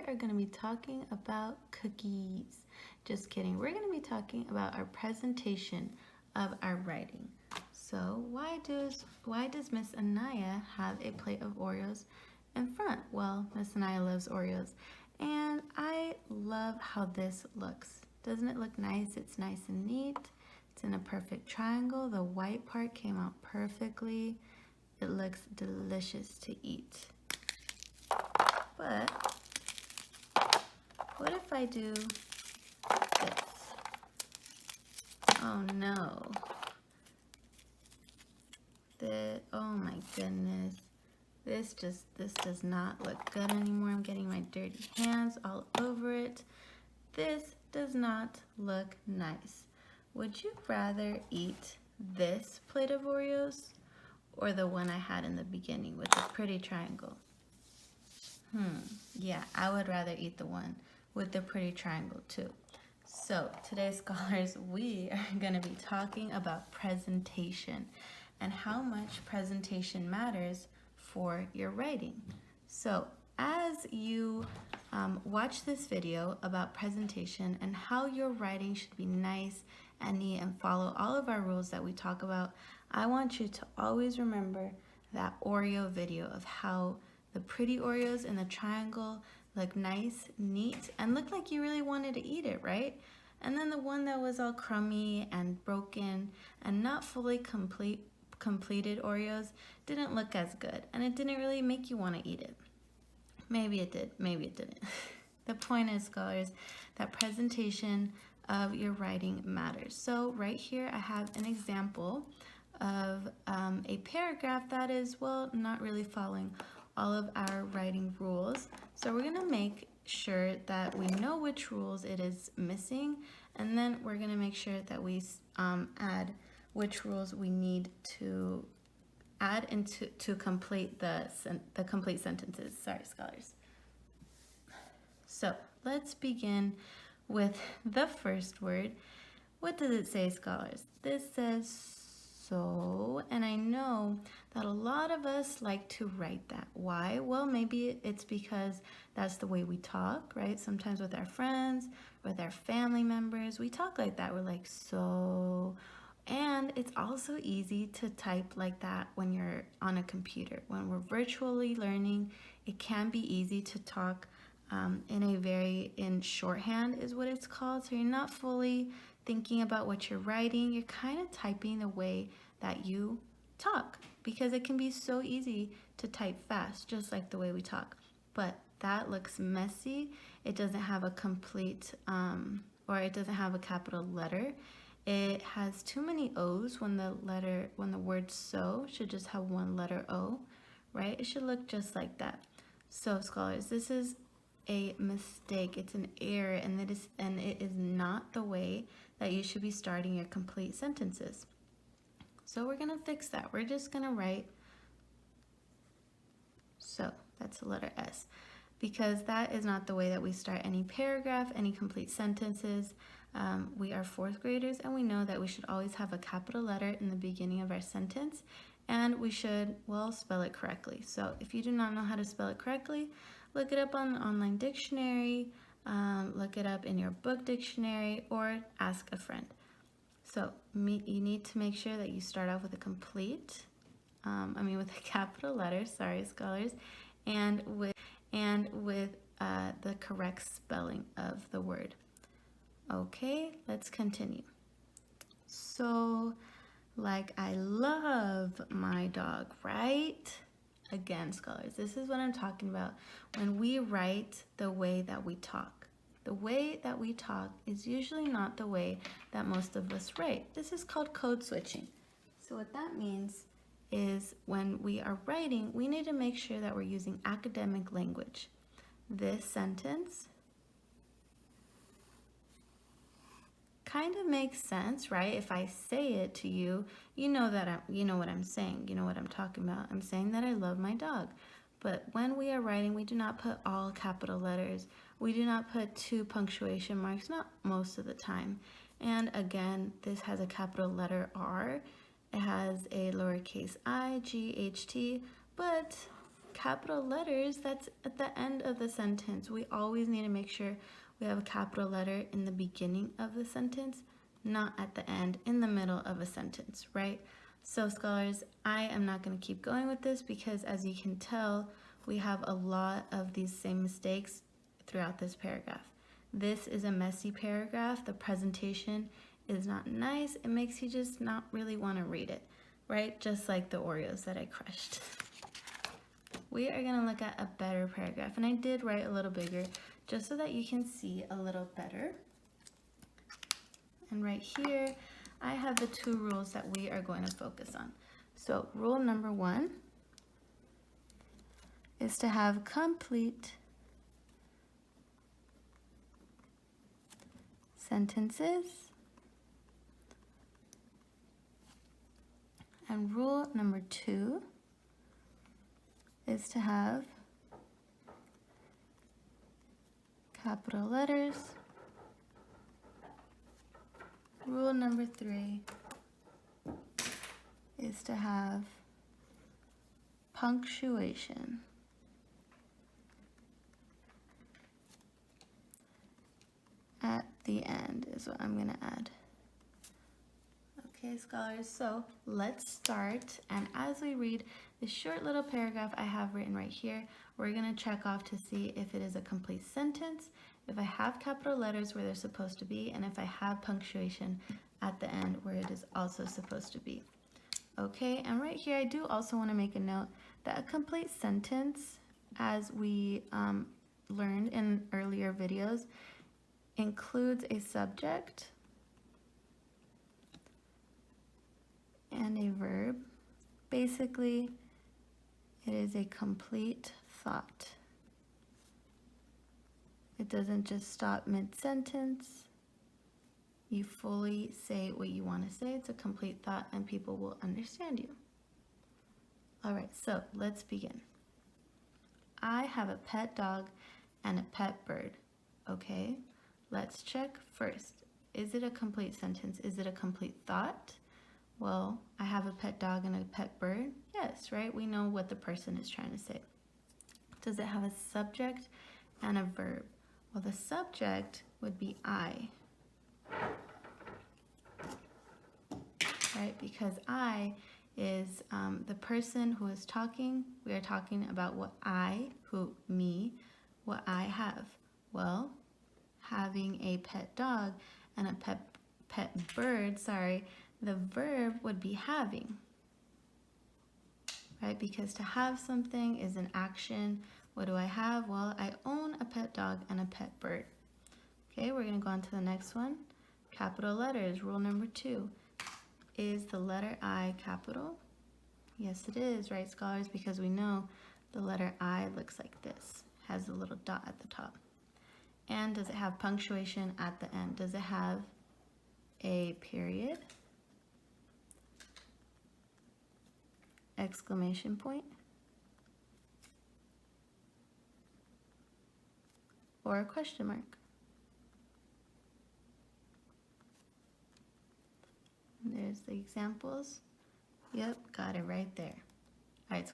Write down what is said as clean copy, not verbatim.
are going to be talking about cookies. Just kidding. We're going to be talking about our presentation of our writing. So why does Miss Anaya have a plate of Oreos in front? Well, Miss Anaya loves Oreos, and I love how this looks. Doesn't it look nice? It's nice and neat. It's in a perfect triangle. The white part came out perfectly. It looks delicious to eat. But what if I do this? Oh no. Oh my goodness. This does not look good anymore. I'm getting my dirty hands all over it. This does not look nice. Would you rather eat this plate of Oreos or the one I had in the beginning with the pretty triangle? Yeah, I would rather eat the one with the pretty triangle too. So today, scholars, we are going to be talking about presentation and how much presentation matters for your writing. So as you watch this video about presentation and how your writing should be nice and neat and follow all of our rules that we talk about, I want you to always remember that Oreo video of how the pretty Oreos in the triangle look nice, neat, and look like you really wanted to eat it, right? And then the one that was all crummy and broken and not fully completed Oreos didn't look as good, and it didn't really make you want to eat it. Maybe it did, maybe it didn't. The point is, scholars, that presentation of your writing matters. So right here I have an example of a paragraph that is, well, not really following all of our writing rules. So we're gonna make sure that we know which rules it is missing, and then we're gonna make sure that we add which rules we need to add into to complete the complete sentences. Sorry, scholars. So let's begin with the first word. What does it say, scholars? This says so, and I know that a lot of us like to write that. Why? Well, maybe it's because that's the way we talk, right? Sometimes with our friends, with our family members, we talk like that. We're like, so. And it's also easy to type like that when you're on a computer. When we're virtually learning, it can be easy to talk in shorthand is what it's called. So you're not fully thinking about what you're writing. You're kind of typing the way that you talk, because it can be so easy to type fast, just like the way we talk. But that looks messy. It doesn't have a complete, or it doesn't have a capital letter. It has too many O's when the word so should just have one letter O, right? It should look just like that. So scholars, this is a mistake. It's an error, and it is not the way that you should be starting your complete sentences. So we're gonna fix that. We're just gonna write so. That's the letter S, because that is not the way that we start any paragraph, any complete sentences. We are fourth graders, and we know that we should always have a capital letter in the beginning of our sentence, and we should, well, spell it correctly. So if you do not know how to spell it correctly, look it up on the online dictionary, look it up in your book dictionary, or ask a friend. So you need to make sure that you start off with a complete, with a capital letter, sorry, scholars, and with the correct spelling of the word. Okay, let's continue. So, like, I love my dog, right? Again, scholars, this is what I'm talking about when we write the way that we talk. The way that we talk is usually not the way that most of us write. This is called code switching. So what that means is when we are writing, we need to make sure that we're using academic language. This sentence kind of makes sense, right? If I say it to you, you know what I'm saying. You know what I'm talking about. I'm saying that I love my dog. But when we are writing, we do not put all capital letters. We do not put 2 punctuation marks, not most of the time. And again, this has a capital letter R. It has a lowercase I, G, H, T, but capital letters, that's at the end of the sentence. We always need to make sure we have a capital letter in the beginning of the sentence, not at the end, in the middle of a sentence, right? So scholars, I am not going to keep going with this because as you can tell, we have a lot of these same mistakes throughout this paragraph. This is a messy paragraph. The presentation is not nice. It makes you just not really want to read it, right? Just like the Oreos that I crushed. We are going to look at a better paragraph, and I did write a little bigger just so that you can see a little better. And right here, I have the 2 rules that we are going to focus on. So rule number 1 is to have complete sentences. And rule number 2 is to have capital letters. Rule number 3 is to have punctuation. At the end is what I'm going to add. Okay, scholars, so let's start. And as we read the short little paragraph I have written right here, we're going to check off to see if it is a complete sentence, if I have capital letters where they're supposed to be, and if I have punctuation at the end where it is also supposed to be. Okay, and right here I do also want to make a note that a complete sentence, as we learned in earlier videos, includes a subject and a verb. Basically, it is a complete thought. It doesn't just stop mid-sentence. You fully say what you want to say. It's a complete thought and people will understand you. All right, so let's begin. I have a pet dog and a pet bird. Okay, let's check first. Is it a complete sentence? Is it a complete thought? Well, I have a pet dog and a pet bird. Yes, right? We know what the person is trying to say. Does it have a subject and a verb? Well, the subject would be I. Right? Because I is the person who is talking. We are talking about what what I have. Well, having a pet dog and a pet bird, the verb would be having, right? Because to have something is an action. What do I have? Well, I own a pet dog and a pet bird. Okay, we're going to go on to the next one. Capital letters, rule number 2. Is the letter I capital? Yes, it is, right, scholars? Because we know the letter I looks like this, has a little dot at the top. And does it have punctuation at the end? Does it have a period? Exclamation point? Or a question mark? And there's the examples. Yep, got it right there. All right.